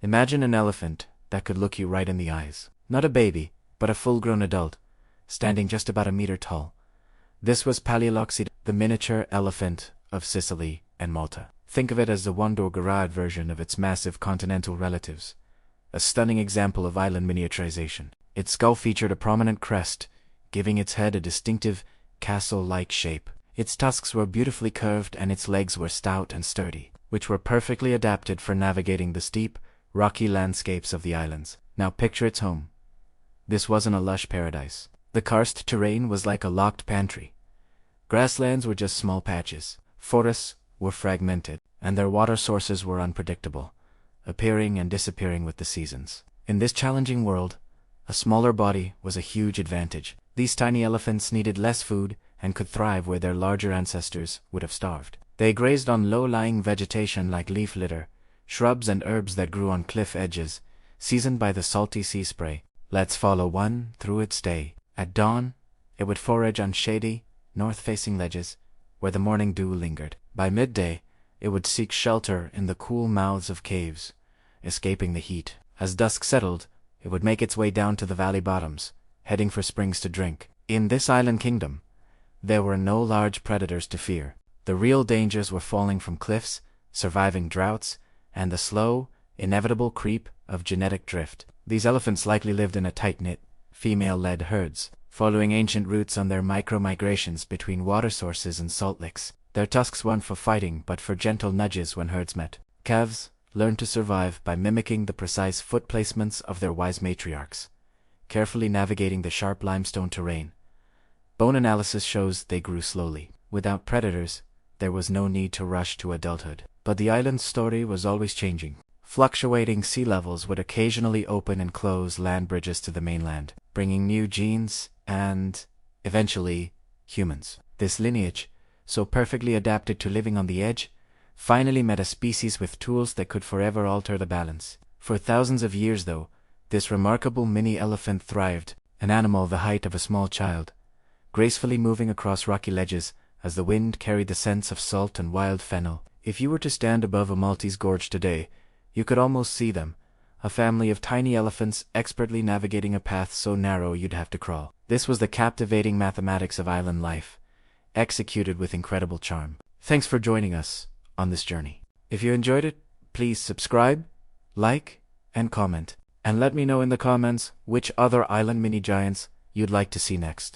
Imagine an elephant that could look you right in the eyes. Not a baby, but a full-grown adult, standing just about a meter tall. This was Palaeoloxodon, the miniature elephant of Sicily and Malta. Think of it as the one-door-garage version of its massive continental relatives. A stunning example of island miniaturization. Its skull featured a prominent crest, giving its head a distinctive, castle-like shape. Its tusks were beautifully curved and its legs were stout and sturdy, which were perfectly adapted for navigating the steep, rocky landscapes of the islands. Now picture its home. This wasn't a lush paradise. The karst terrain was like a locked pantry. Grasslands were just small patches. Forests were fragmented, and their water sources were unpredictable, appearing and disappearing with the seasons. In this challenging world, a smaller body was a huge advantage. These tiny elephants needed less food and could thrive where their larger ancestors would have starved. They grazed on low-lying vegetation like leaf litter, shrubs and herbs that grew on cliff edges, seasoned by the salty sea spray. Let's follow one through its day. At dawn, it would forage on shady, north-facing ledges, where the morning dew lingered. By midday, it would seek shelter in the cool mouths of caves, escaping the heat. As dusk settled, it would make its way down to the valley bottoms, heading for springs to drink. In this island kingdom, there were no large predators to fear. The real dangers were falling from cliffs, surviving droughts, and the slow, inevitable creep of genetic drift. These elephants likely lived in a tight-knit, female-led herds, following ancient routes on their micro-migrations between water sources and salt licks. Their tusks weren't for fighting but for gentle nudges when herds met. Calves learned to survive by mimicking the precise foot placements of their wise matriarchs, carefully navigating the sharp limestone terrain. Bone analysis shows they grew slowly. Without predators, there was no need to rush to adulthood. But the island's story was always changing. Fluctuating sea levels would occasionally open and close land bridges to the mainland, bringing new genes and, eventually, humans. This lineage, so perfectly adapted to living on the edge, finally met a species with tools that could forever alter the balance. For thousands of years, though, this remarkable mini-elephant thrived, an animal the height of a small child, gracefully moving across rocky ledges as the wind carried the scents of salt and wild fennel. If you were to stand above a Maltese gorge today, you could almost see them, a family of tiny elephants expertly navigating a path so narrow you'd have to crawl. This was the captivating mathematics of island life, executed with incredible charm. Thanks for joining us on this journey. If you enjoyed it, please subscribe, like, and comment. And let me know in the comments which other island mini giants you'd like to see next.